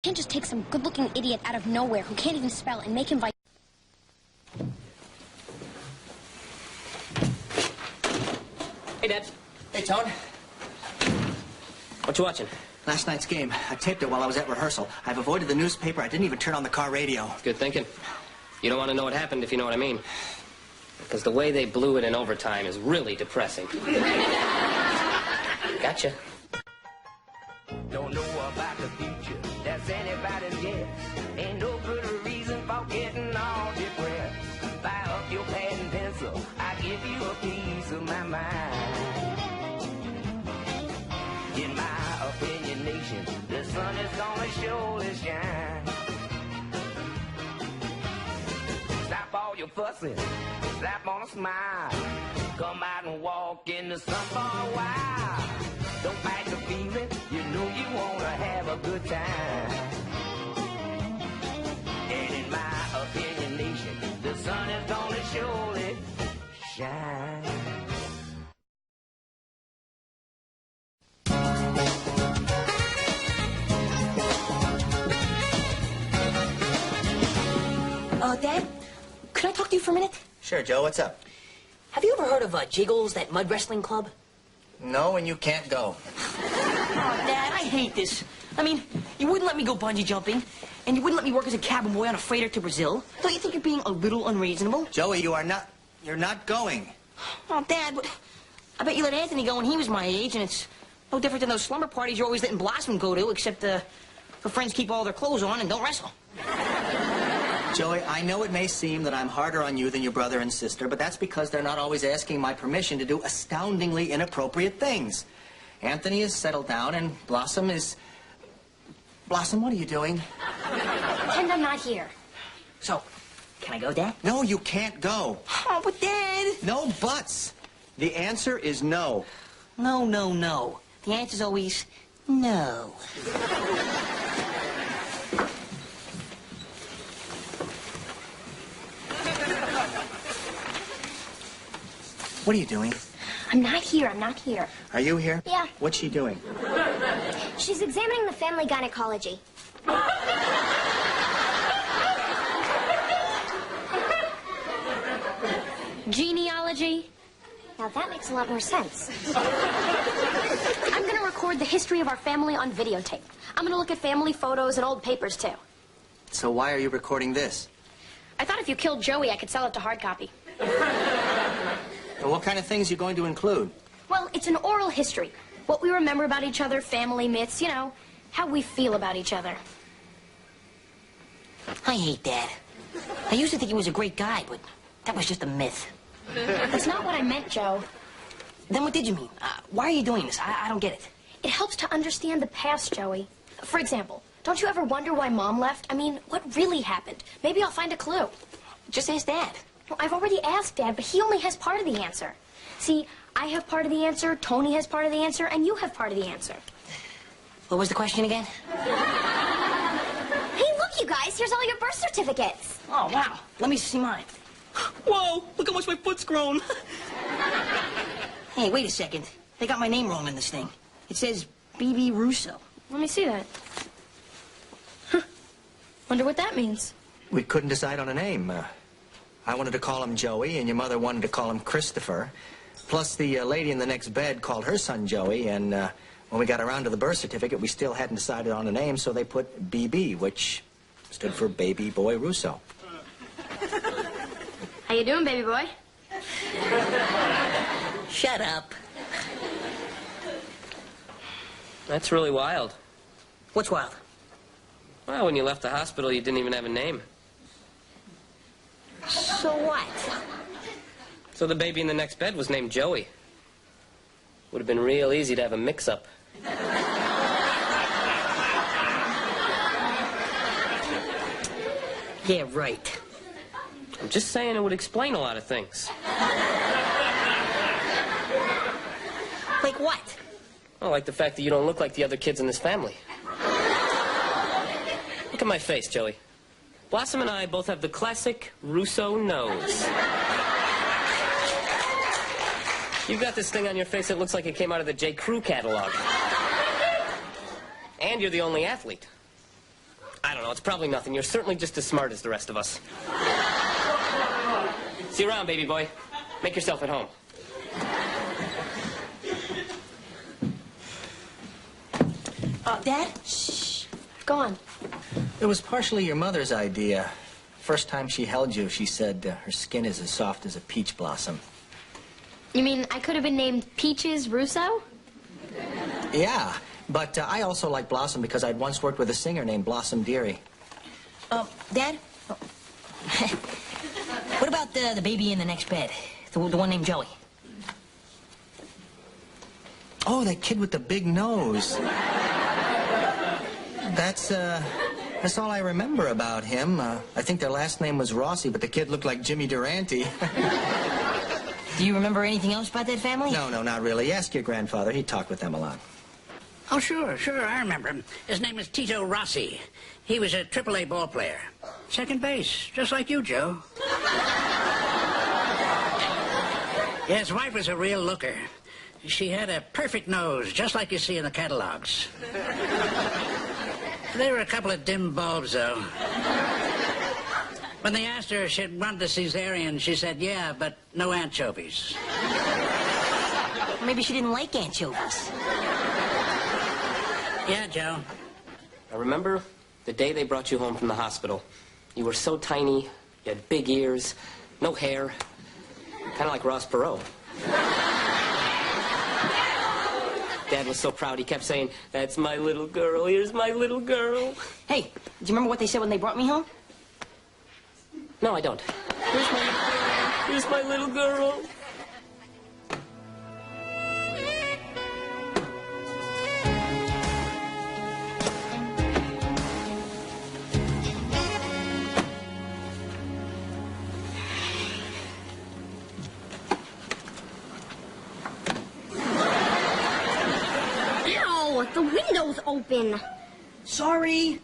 Can't just take some good-looking idiot out of nowhere who can't even spell and make him Hey, Dad. Hey, Tone. What you watching? Last night's game. I taped it while I was at rehearsal. I've avoided the newspaper. I didn't even turn on the car radio. Good thinking. You don't want to know what happened if you know what I mean. Because the way they blew it in overtime is really depressing. Gotcha. Don't know about the future, that's anybody's guess. Ain't no good reason for getting all depressed. Buy up your pad and pencil, I give you a piece of my mind. In my opinion, nation, the sun is gonna surely shine. Stop all your fussing, slap on a smile. Come out and walk in the sun for a while. Don't fight the feeling, you know you wanna have a good time. And in my opinion, nation, the sun is gonna surely shine. Dad, could I talk to you for a minute? Sure, Joe. What's up? Have you ever heard of Jiggles, that mud wrestling club? No, and you can't go. Oh, Dad, I hate this. I mean, you wouldn't let me go bungee jumping, and you wouldn't let me work as a cabin boy on a freighter to Brazil. Don't you think you're being a little unreasonable? Joey, you're not going. Oh, Dad, but I bet you let Anthony go when he was my age, and it's no different than those slumber parties you're always letting Blossom go to, except her friends keep all their clothes on and don't wrestle. Joey, I know it may seem that I'm harder on you than your brother and sister, but that's because they're not always asking my permission to do astoundingly inappropriate things. Anthony is settled down, and Blossom is... Blossom, what are you doing? Pretend I'm not here. So, can I go, Dad? No, you can't go. Oh, but Dad... No buts. The answer is no. No, no, no. The answer's always no. What are you doing? I'm not here. I'm not here. Are you here? Yeah. What's she doing? She's examining the family gynecology. Genealogy? Now that makes a lot more sense. I'm going to record the history of our family on videotape. I'm going to look at family photos and old papers, too. So why are you recording this? I thought if you killed Joey, I could sell it to hard copy. Well, what kind of things are you going to include? Well, it's an oral history. What we remember about each other, family myths, you know, how we feel about each other. I hate Dad. I used to think he was a great guy, but that was just a myth. That's not what I meant, Joe. Then what did you mean? Why are you doing this? I don't get it. It helps to understand the past, Joey. For example, don't you ever wonder why Mom left? I mean, what really happened? Maybe I'll find a clue. Just ask Dad. Well, I've already asked Dad, but he only has part of the answer. See, I have part of the answer, Tony has part of the answer, and you have part of the answer. What was the question again? Hey, look, you guys, here's all your birth certificates. Oh, wow. Let me see mine. Whoa, look how much my foot's grown. Hey, wait a second. They got my name wrong in this thing. It says B.B. Russo. Let me see that. Huh. Wonder what that means. We couldn't decide on a name. I wanted to call him Joey, and your mother wanted to call him Christopher. Plus, the lady in the next bed called her son Joey, and when we got around to the birth certificate, we still hadn't decided on a name, so they put BB, which stood for Baby Boy Russo. How you doing, baby boy? Shut up. That's really wild. What's wild? Well, when you left the hospital, you didn't even have a name. So what? So the baby in the next bed was named Joey. Would have been real easy to have a mix-up. Yeah, right. I'm just saying it would explain a lot of things. Like what? Well, like the fact that you don't look like the other kids in this family. Look at my face, Joey. Blossom and I both have the classic Russo nose. You've got this thing on your face that looks like it came out of the J. Crew catalog. And you're the only athlete. I don't know. It's probably nothing. You're certainly just as smart as the rest of us. See you around, baby boy. Make yourself at home. Dad? Shh. Go on. It was partially your mother's idea. First time she held you, she said her skin is as soft as a peach blossom. You mean I could have been named Peaches Russo? Yeah, but I also like Blossom because I'd once worked with a singer named Blossom Dearie. Dad? What about the baby in the next bed? The one named Joey? Oh, that kid with the big nose. That's all I remember about him. I think their last name was Rossi, but the kid looked like Jimmy Durante. Do you remember anything else about that family? No, not really. Ask your grandfather. He talked with them a lot. Oh, sure, I remember him. His name is Tito Rossi. He was a AAA ball player. Second base, just like you, Joe. Yeah, his wife was a real looker. She had a perfect nose, just like you see in the catalogs. They were a couple of dim bulbs, though. When they asked her if she'd wanted a cesarean, she said, yeah, but no anchovies. Maybe she didn't like anchovies. Yeah, Joe. I remember the day they brought you home from the hospital. You were so tiny, you had big ears, no hair, kind of like Ross Perot. Dad was so proud, he kept saying, that's my little girl, here's my little girl. Hey, do you remember what they said when they brought me home? No, I don't. Here's my little girl. Ow! The window's open. Sorry.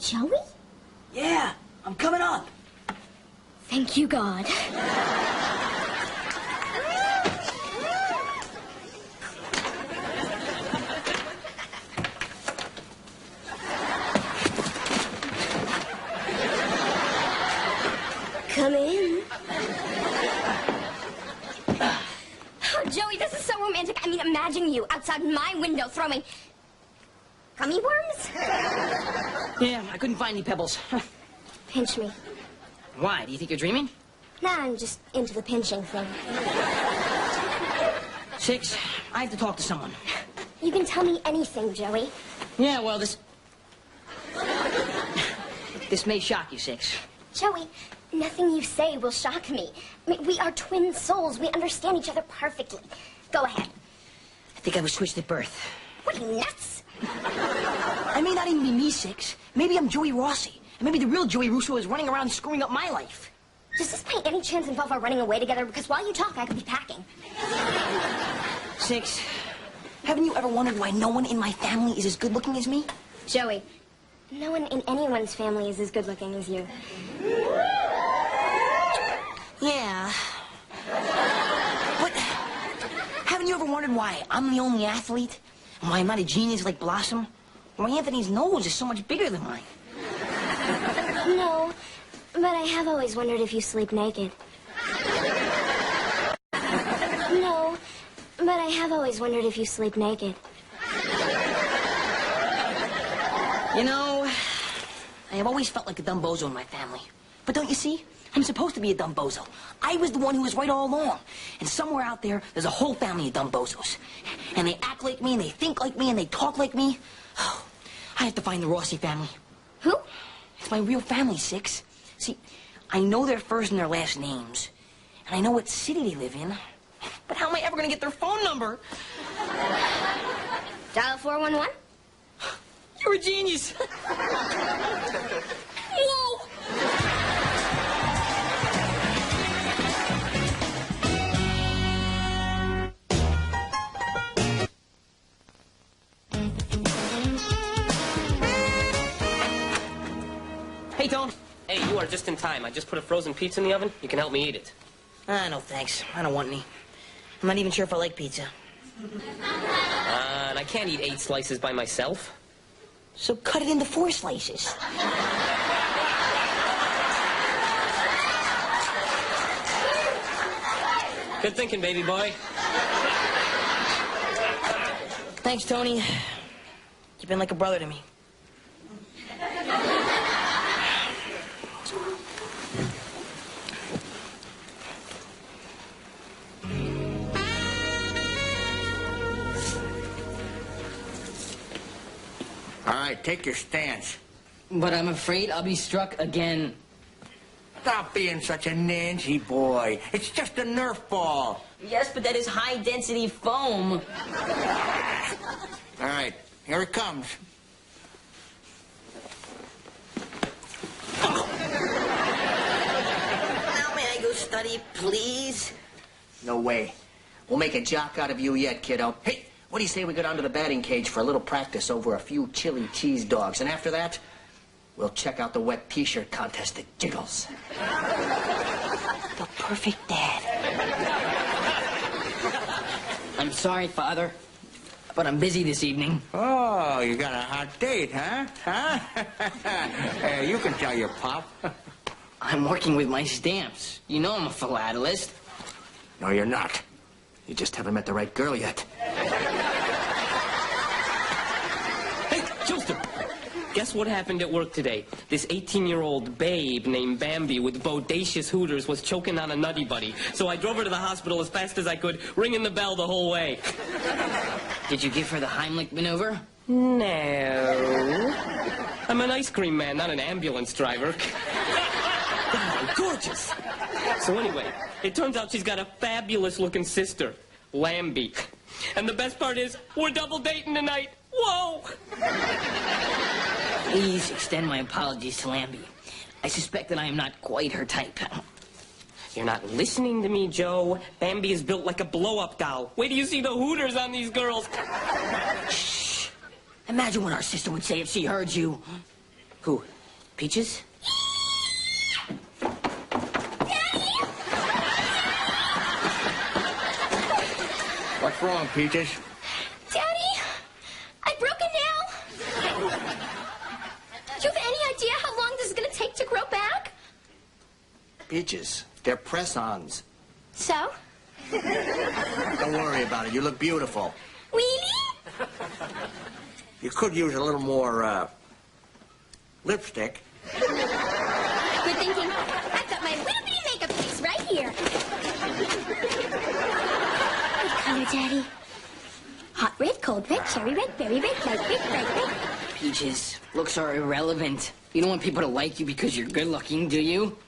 Joey? Yeah, I'm coming up. Thank you, God. Come in. Oh, Joey, this is so romantic. I mean, imagine you outside my window throwing gummy worms? Yeah, I couldn't find any pebbles. Pinch me. Why? Do you think you're dreaming? Nah, I'm just into the pinching thing. 6, I have to talk to someone. You can tell me anything, Joey. Yeah, well, this may shock you, 6. Joey, nothing you say will shock me. I mean, we are twin souls. We understand each other perfectly. Go ahead. I think I was switched at birth. What, are you nuts? I may not even be me, 6. Maybe I'm Joey Rossi. And maybe the real Joey Russo is running around screwing up my life. Does this by any chance involve our running away together? Because while you talk, I could be packing. 6, haven't you ever wondered why no one in my family is as good-looking as me? Joey, no one in anyone's family is as good looking as you. Yeah. But haven't you ever wondered why I'm the only athlete? And why I'm not a genius like Blossom? Why Anthony's nose is so much bigger than mine? No, but I have always wondered if you sleep naked. No, but I have always wondered if you sleep naked. You know, I have always felt like a dumb bozo in my family. But don't you see? I'm supposed to be a dumb bozo. I was the one who was right all along. And somewhere out there, there's a whole family of dumb bozos. And they act like me, and they think like me, and they talk like me. Oh, I have to find the Rossi family. Who? It's my real family, 6. See, I know their first and their last names. And I know what city they live in. But how am I ever going to get their phone number? Dial 411? You're a genius. Whoa! Hey, Tone. Hey, you are just in time. I just put a frozen pizza in the oven. You can help me eat it. No thanks. I don't want any. I'm not even sure if I like pizza. And I can't eat 8 slices by myself. So cut it into 4 slices. Good thinking, baby boy. Thanks, Tony. You've been like a brother to me. All right, take your stance. But I'm afraid I'll be struck again. Stop being such a Nancy boy. It's just a Nerf ball. Yes, but that is high-density foam. All right, here it comes. Now may I go study, please? No way. We'll make a jock out of you yet, kiddo. Hey, what do you say we go down to the batting cage for a little practice over a few chili cheese dogs? And after that, we'll check out the wet T-shirt contest at Jiggles. The perfect dad. I'm sorry, Father, but I'm busy this evening. Oh, you got a hot date, huh? You can tell your pop. I'm working with my stamps. You know I'm a philatelist. No, you're not. You just haven't met the right girl yet. Hey, Joseph! Guess what happened at work today? This 18-year-old babe named Bambi with bodacious hooters was choking on a Nutty Buddy. So I drove her to the hospital as fast as I could, ringing the bell the whole way. Did you give her the Heimlich maneuver? No. I'm an ice cream man, not an ambulance driver. Oh, gorgeous. So anyway, it turns out she's got a fabulous-looking sister, Lambie. And the best part is, we're double dating tonight. Whoa! Please extend my apologies to Lambie. I suspect that I am not quite her type. You're not listening to me, Joe. Bambi is built like a blow-up doll. Wait till you see the hooters on these girls. Shh. Imagine what our sister would say if she heard you. Who? Peaches? What's wrong, Peaches? Daddy, I broke a nail. Do you have any idea how long this is going to take to grow back? Peaches, they're press-ons. So? Don't worry about it. You look beautiful. Really? You could use a little more, lipstick. Good thinking. I've got my little bitty makeup case right here. What color, Daddy? Hot red, cold red, cherry red, berry red, light red, bright red. Peaches, looks are irrelevant. You don't want people to like you because you're good looking, do you?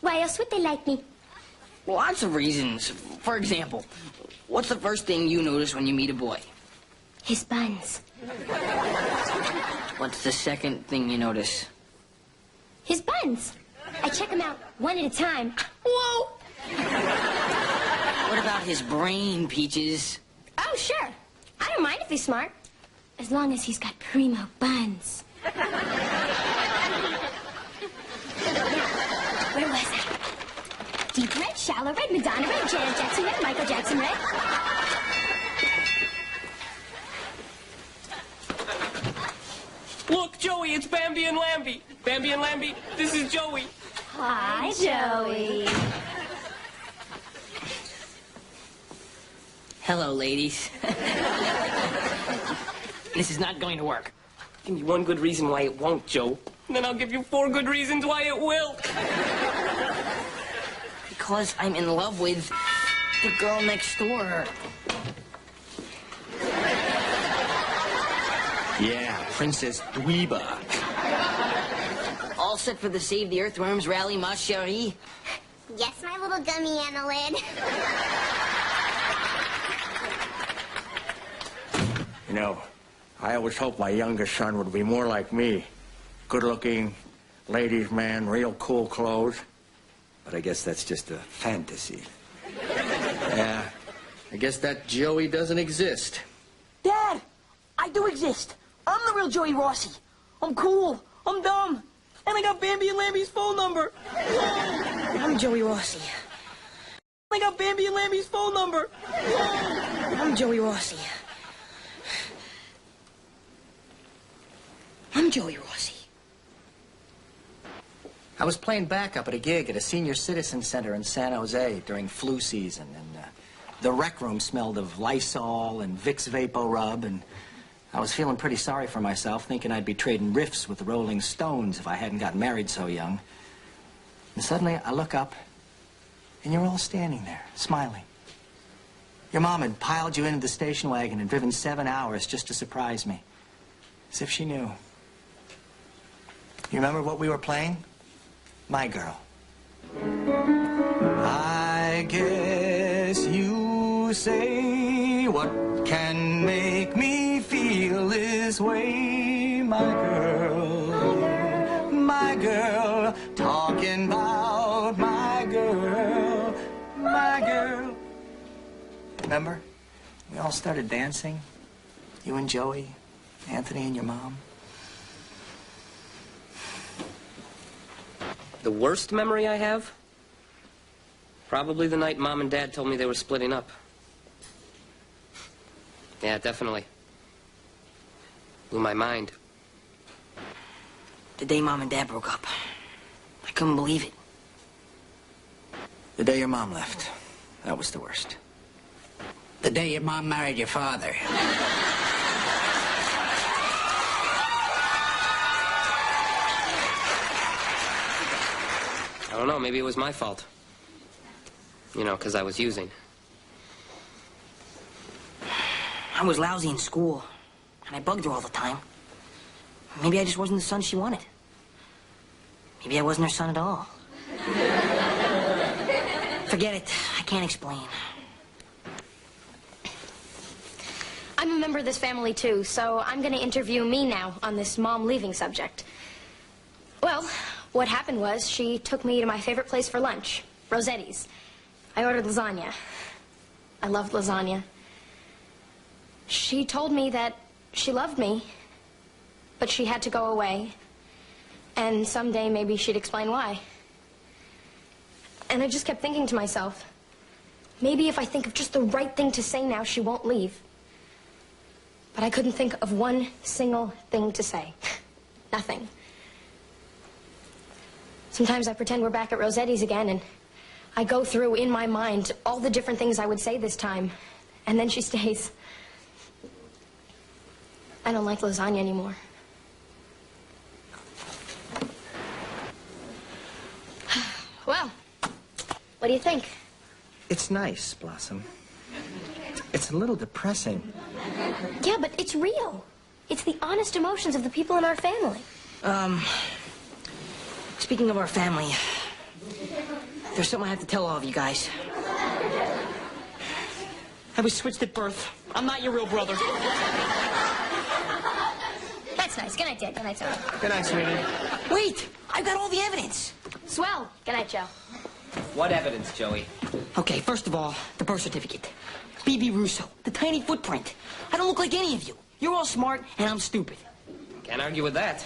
Why else would they like me? Lots of reasons. For example, what's the first thing you notice when you meet a boy? His buns. What's the second thing you notice? His buns. I check them out one at a time. Whoa! What about his brain, Peaches? Oh, sure. I don't mind if he's smart. As long as he's got primo buns. Where was I? Deep red, shallow red, Madonna red, Janet Jackson red, Michael Jackson red. Look, Joey, it's Bambi and Lambie. Bambi and Lambie, this is Joey. Hi, Joey. Hello, ladies. This is not going to work. Give me one good reason why it won't, Joe. And then I'll give you 4 good reasons why it will. Because I'm in love with the girl next door. Yeah, Princess Dweeba. All set for the Save the Earthworms rally, ma chérie? Yes, my little gummy annelid. You know, I always hoped my youngest son would be more like me. Good-looking, ladies' man, real cool clothes. But I guess that's just a fantasy. Yeah, I guess that Joey doesn't exist. Dad, I do exist. I'm the real Joey Rossi. I'm cool. I'm dumb. And I got Bambi and Lambie's phone number. I'm Joey Rossi. I got Bambi and Lambie's phone number. I'm Joey Rossi. Joey Rossi? I was playing backup at a gig at a senior citizen center in San Jose during flu season, and the rec room smelled of Lysol and Vicks VapoRub, and I was feeling pretty sorry for myself, thinking I'd be trading riffs with the Rolling Stones if I hadn't got married so young. And suddenly I look up, and you're all standing there, smiling. Your mom had piled you into the station wagon and driven 7 hours just to surprise me, as if she knew. You remember what we were playing? My Girl. I guess you say, what can make me feel this way? My girl, talking about my girl, my girl. Remember? We all started dancing. You and Joey, Anthony and your mom. The worst memory I have? Probably the night Mom and Dad told me they were splitting up. Yeah, definitely. Blew my mind. The day Mom and Dad broke up. I couldn't believe it. The day your mom left. That was the worst. The day your mom married your father. I don't know, maybe it was my fault. You know, because I was using. I was lousy in school, and I bugged her all the time. Maybe I just wasn't the son she wanted. Maybe I wasn't her son at all. Forget it. I can't explain. I'm a member of this family, too, so I'm going to interview me now on this mom leaving subject. Well, what happened was she took me to my favorite place for lunch, Rossetti's. I ordered lasagna. I loved lasagna. She told me that she loved me, but she had to go away. And someday maybe she'd explain why. And I just kept thinking to myself, maybe if I think of just the right thing to say now, she won't leave. But I couldn't think of one single thing to say. Nothing. Sometimes I pretend we're back at Rossetti's again, and I go through in my mind all the different things I would say this time, and then she stays. I don't like lasagna anymore. Well, what do you think? It's nice, Blossom. It's a little depressing. Yeah, but it's real. It's the honest emotions of the people in our family. Speaking of our family, there's something I have to tell all of you guys. I was switched at birth. I'm not your real brother. That's nice. Good night, Dad. Good night, Tony. Good night, sweetie. Wait! I've got all the evidence. Swell. Good night, Joe. What evidence, Joey? Okay, first of all, the birth certificate. B.B. Russo, the tiny footprint. I don't look like any of you. You're all smart, and I'm stupid. Can't argue with that.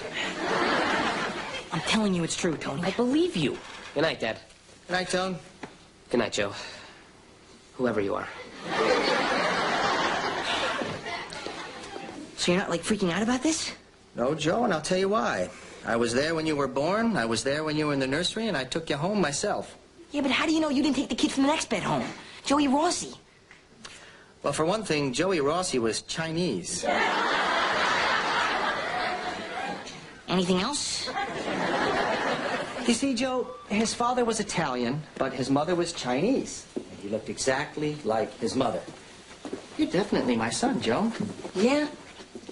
I'm telling you it's true, Tony. I believe you. Good night, Dad. Good night, Tone. Good night, Joe. Whoever you are. So you're not, like, freaking out about this? No, Joe, and I'll tell you why. I was there when you were born, I was there when you were in the nursery, and I took you home myself. Yeah, but how do you know you didn't take the kid from the next bed home? Joey Rossi. Well, for one thing, Joey Rossi was Chinese. Anything else? You see, Joe, his father was Italian, but his mother was Chinese. And he looked exactly like his mother. You're definitely my son, Joe. Yeah?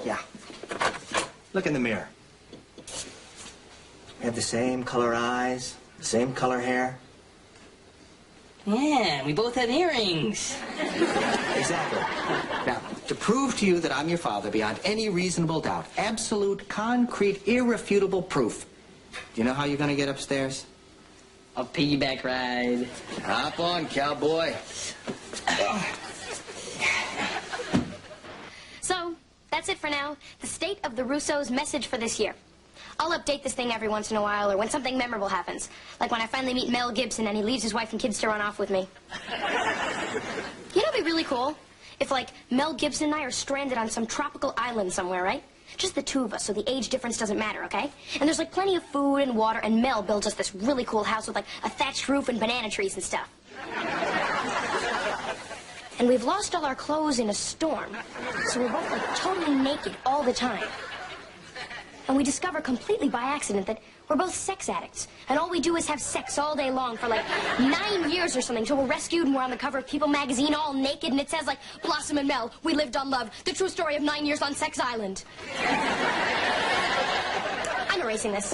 Yeah. Look in the mirror. You have the same color eyes, the same color hair. Yeah, we both have earrings. Exactly. Now, to prove to you that I'm your father beyond any reasonable doubt, absolute, concrete, irrefutable proof, do you know how you're going to get upstairs? A piggyback ride. Hop on, cowboy. So, that's it for now. The state of the Russos' message for this year. I'll update this thing every once in a while, or when something memorable happens. Like when I finally meet Mel Gibson and he leaves his wife and kids to run off with me. You know, it'd be really cool if, like, Mel Gibson and I are stranded on some tropical island somewhere, right? Just the two of us, so the age difference doesn't matter, okay? And there's like plenty of food and water, and Mel builds us this really cool house with like a thatched roof and banana trees and stuff. And we've lost all our clothes in a storm, so we're both like totally naked all the time. And we discover completely by accident that we're both sex addicts. And all we do is have sex all day long for like 9 years or something till we're rescued and we're on the cover of People magazine all naked and it says like, Blossom and Mel, we lived on love. The true story of 9 years on Sex Island. I'm erasing this.